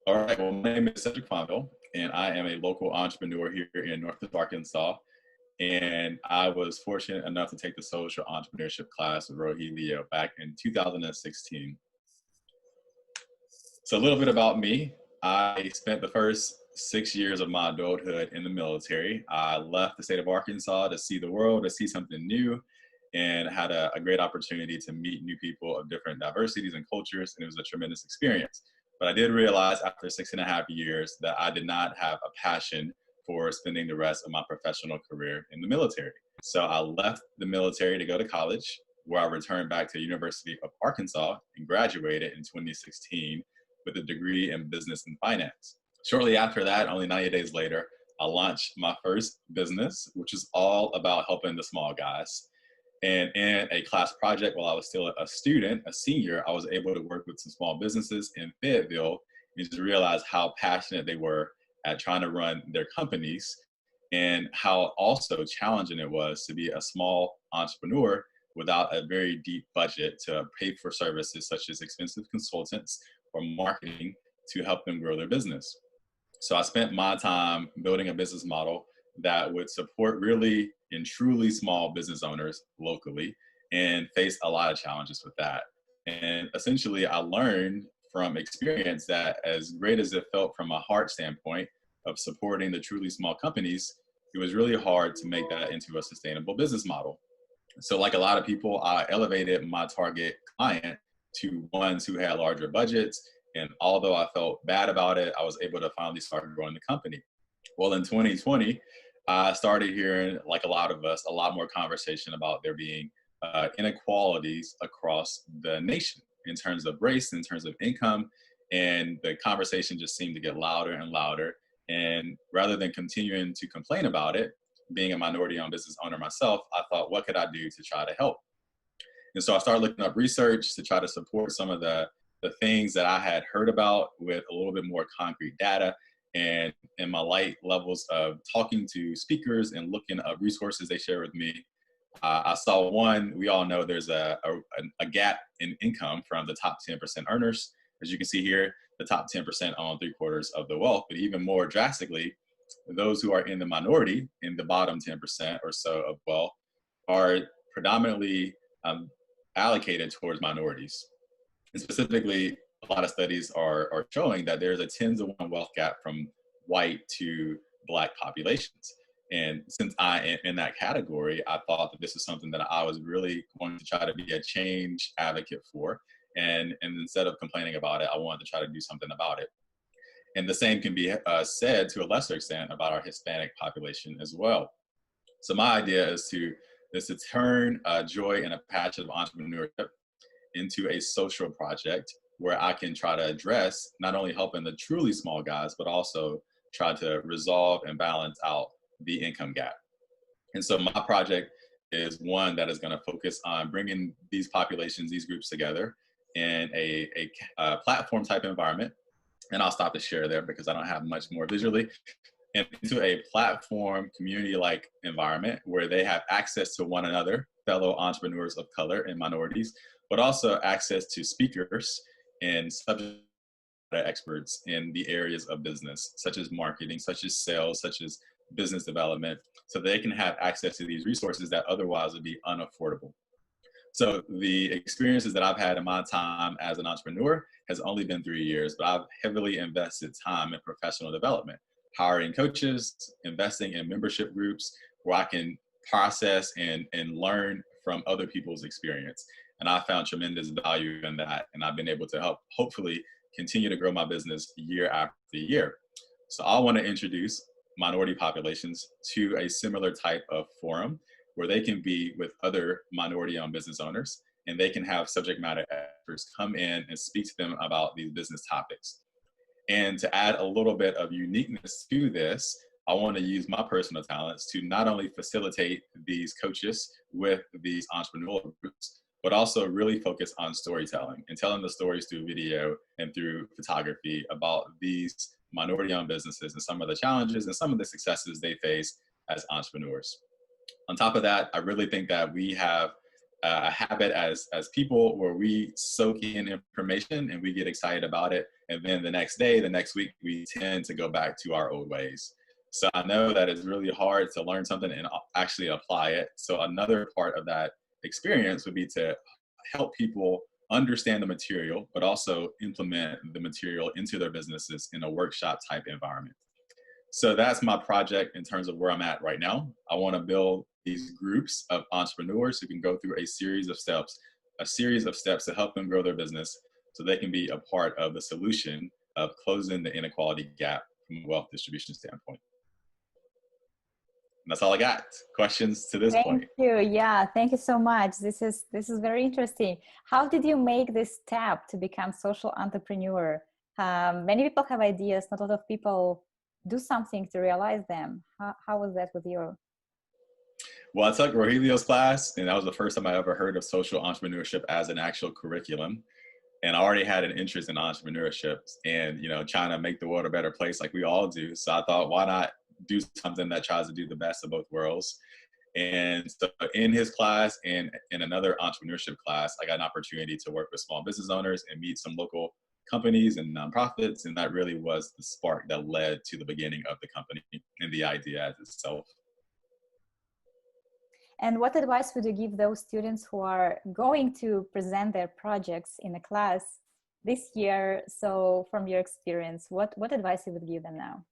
All right. Well, my name is Cedric Fonville, and I am a local entrepreneur here in Northwest Arkansas. And I was fortunate enough to take the social entrepreneurship class with Rogelio back in 2016. So, a little bit about me. I spent the first 6 years of my adulthood in the military. I left the state of Arkansas to see the world, to see something new, and had a great opportunity to meet new people of different diversities and cultures. And it was a tremendous experience. But I did realize after 6.5 years that I did not have a passion for spending the rest of my professional career in the military. So I left the military to go to college, where I returned back to the University of Arkansas and graduated in 2016 with a degree in business and finance. Shortly after that, only 90 days later, I launched my first business, which is all about helping the small guys. And in a class project while I was still a student, a senior, I was able to work with some small businesses in Fayetteville and just realize how passionate they were at trying to run their companies and how also challenging it was to be a small entrepreneur without a very deep budget to pay for services such as expensive consultants or marketing to help them grow their business. So I spent my time building a business model that would support really and truly small business owners locally and faced a lot of challenges with that. And essentially, I learned from experience that as great as it felt from a heart standpoint of supporting the truly small companies, it was really hard to make that into a sustainable business model. So like a lot of people, I elevated my target client to ones who had larger budgets. And although I felt bad about it, I was able to finally start growing the company. Well, in 2020, I started hearing, like a lot of us, a lot more conversation about there being inequalities across the nation in terms of race, in terms of income. And the conversation just seemed to get louder and louder. And rather than continuing to complain about it, being a minority-owned business owner myself, I thought, what could I do to try to help? And so I started looking up research to try to support some of the things that I had heard about with a little bit more concrete data. And in my light levels of talking to speakers and looking at resources they share with me, I saw one. We all know there's a gap in income from the top 10% earners. As you can see here, the top 10% own 3/4 of the wealth, but even more drastically, those who are in the minority, in the bottom 10% or so of wealth, are predominantly allocated towards minorities. And specifically, a lot of studies are showing that there's a 10-to-1 wealth gap from white to Black populations. And since I am in that category, I thought that this is something that I was really going to try to be a change advocate for. And instead of complaining about it, I wanted to try to do something about it. And the same can be said to a lesser extent about our Hispanic population as well. So my idea is to turn joy and a passion of entrepreneurship into a social project where I can try to address not only helping the truly small guys, but also try to resolve and balance out the income gap. And so my project is one that is going to focus on bringing these populations, these groups together in a platform type environment. And I'll stop to share there because I don't have much more visually. And into a platform community-like environment where they have access to one another, fellow entrepreneurs of color and minorities, but also access to speakers and subject matter experts in the areas of business, such as marketing, such as sales, such as business development, so they can have access to these resources that otherwise would be unaffordable. So the experiences that I've had in my time as an entrepreneur has only been 3 years, but I've heavily invested time in professional development, hiring coaches, investing in membership groups where I can process and learn from other people's experience. And I found tremendous value in that. And I've been able to help, hopefully, continue to grow my business year after year. So I want to introduce minority populations to a similar type of forum where they can be with other minority-owned business owners and they can have subject matter experts come in and speak to them about these business topics. And to add a little bit of uniqueness to this, I want to use my personal talents to not only facilitate these coaches with these entrepreneurial groups, but also really focus on storytelling and telling the stories through video and through photography about these minority-owned businesses and some of the challenges and some of the successes they face as entrepreneurs. On top of that, I really think that we have a habit as people where we soak in information and we get excited about it, and then the next day, the next week, we tend to go back to our old ways. So I know that it's really hard to learn something and actually apply it. So another part of that experience would be to help people understand the material, but also implement the material into their businesses in a workshop type environment. So that's my project in terms of where I'm at right now. I want to build these groups of entrepreneurs who can go through a series of steps to help them grow their business so they can be a part of the solution of closing the inequality gap from a wealth distribution standpoint. And that's all I got. Questions to this point? Thank you. Yeah, thank you so much. This is very interesting. How did you make this step to become social entrepreneur? Many people have ideas. Not a lot of people do something to realize them. How was that with you? Well, I took Rogelio's class, and that was the first time I ever heard of social entrepreneurship as an actual curriculum. And I already had an interest in entrepreneurship and, you know, trying to make the world a better place like we all do. So I thought, why not do something that tries to do the best of both worlds? And so in his class and in another entrepreneurship class, I got an opportunity to work with small business owners and meet some local companies and nonprofits. And that really was the spark that led to the beginning of the company and the idea as itself. And what advice would you give those students who are going to present their projects in a class this year? So from your experience, what advice you would give them now?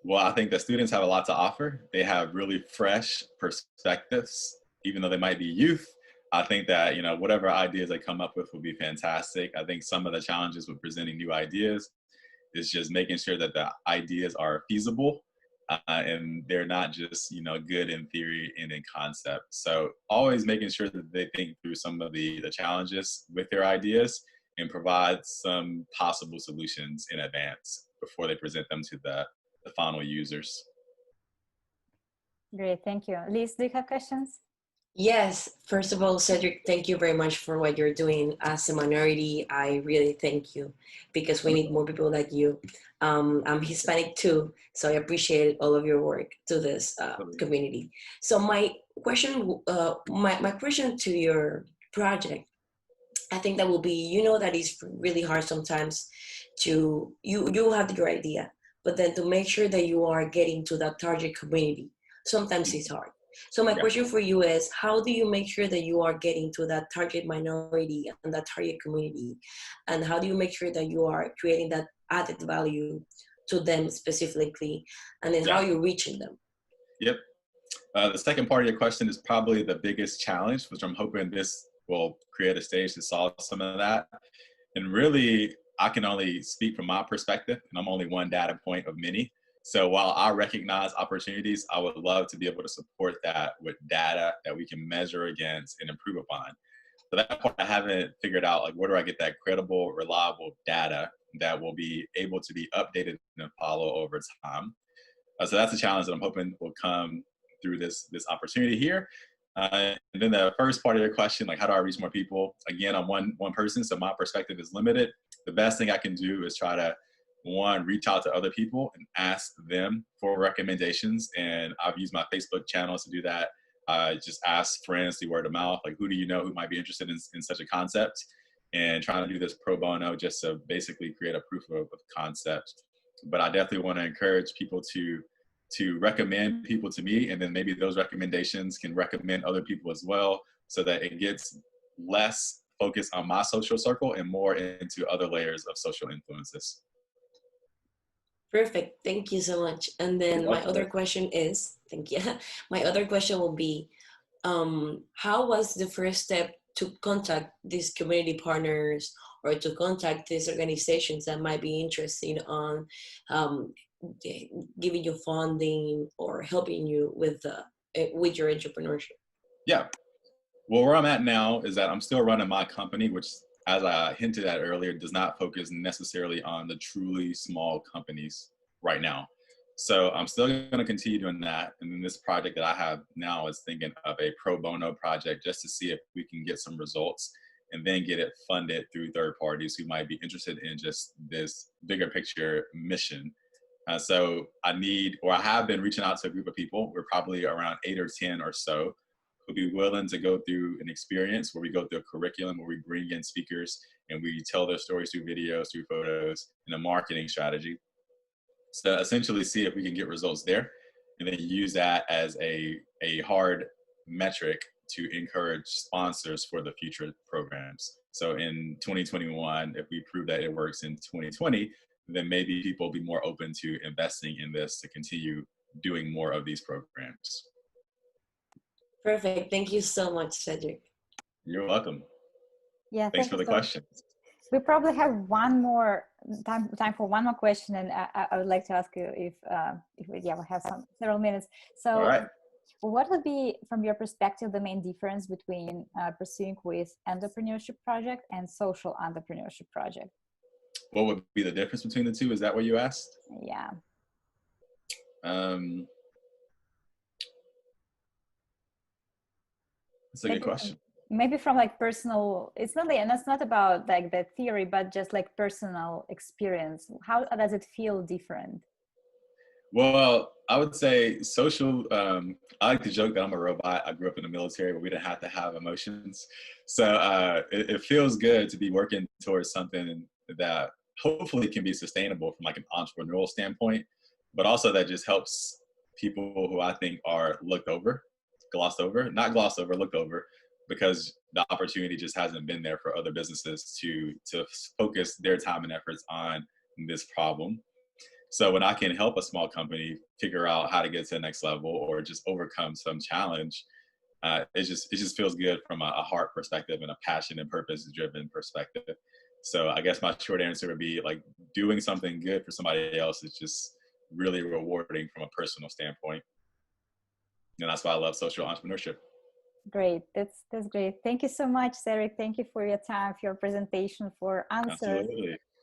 Well, I think the students have a lot to offer. They have really fresh perspectives, even though they might be youth. I think that, you know, whatever ideas they come up with will be fantastic. I think some of the challenges with presenting new ideas is just making sure that the ideas are feasible and they're not just, you know, good in theory and in concept. So always making sure that they think through some of the challenges with their ideas and provide some possible solutions in advance before they present them to the final users. Great, thank you. Liz, do you have questions? Yes, first of all, Cedric, thank you very much for what you're doing as a minority. I really thank you because we need more people like you. I'm Hispanic too, so I appreciate all of your work to this community. So my question, my question to your project, I think that will be, you know, that is really hard sometimes to, you have your idea, but then to make sure that you are getting to that target community, sometimes it's hard. So my question for you is, how do you make sure that you are getting to that target minority and that target community? And how do you make sure that you are creating that added value to them specifically? And then how are you reaching them? Yep. The second part of your question is probably the biggest challenge, which I'm hoping this will create a stage to solve some of that. And really, I can only speak from my perspective, and I'm only one data point of many. So while I recognize opportunities, I would love to be able to support that with data that we can measure against and improve upon. So that part I haven't figured out, like, where do I get that credible, reliable data that will be able to be updated and follow over time? So that's a challenge that I'm hoping will come through this opportunity here. And then the first part of your question, like, how do I reach more people? Again, I'm one person, so my perspective is limited. The best thing I can do is try to, one, reach out to other people and ask them for recommendations. And I've used my Facebook channels to do that. Just ask friends through word of mouth, like, who do you know who might be interested in such a concept? And trying to do this pro bono just to basically create a proof of concept. But I definitely want to encourage people to recommend people to me, and then maybe those recommendations can recommend other people as well, so that it gets less focused on my social circle and more into other layers of social influences. Perfect. Thank you so much. And then my other question is, thank you. My other question will be, how was the first step to contact these community partners or to contact these organizations that might be interested on giving you funding or helping you with your entrepreneurship? Yeah. Well, where I'm at now is that I'm still running my company, which, as I hinted at earlier, does not focus necessarily on the truly small companies right now. So I'm still going to continue doing that. And then this project that I have now is thinking of a pro bono project just to see if we can get some results and then get it funded through third parties who might be interested in just this bigger picture mission. So I have been reaching out to a group of people. We're probably around 8 or 10 or so who'd be willing to go through an experience where we go through a curriculum where we bring in speakers and we tell their stories through videos, through photos, and a marketing strategy. So essentially see if we can get results there, and then use that as a hard metric to encourage sponsors for the future programs. So in 2021, if we prove that it works in 2020, then maybe people will be more open to investing in this to continue doing more of these programs. Perfect. Thank you so much, Cedric. You're welcome. Yeah, Thanks for the questions. We probably have one more time for one more question, and I would like to ask you if we have several minutes. So, all right. What would be, from your perspective, the main difference between pursuing with entrepreneurship project and social entrepreneurship project? What would be the difference between the two? Is that what you asked? Yeah. That's a good question. Maybe from like personal, it's not about like the theory, but just like personal experience. How does it feel different? Well, I would say social, I like to joke that I'm a robot. I grew up in the military where we didn't have to have emotions. So it feels good to be working towards something that hopefully can be sustainable from like an entrepreneurial standpoint, but also that just helps people who I think are looked over, glossed over, because the opportunity just hasn't been there for other businesses to focus their time and efforts on this problem. So when I can help a small company figure out how to get to the next level or just overcome some challenge, it just feels good from a heart perspective and a passion and purpose driven perspective. So I guess my short answer would be like doing something good for somebody else is just really rewarding from a personal standpoint. And that's why I love social entrepreneurship. Great. That's great. Thank you so much, Cedric. Thank you for your time, for your presentation, for answers. Absolutely.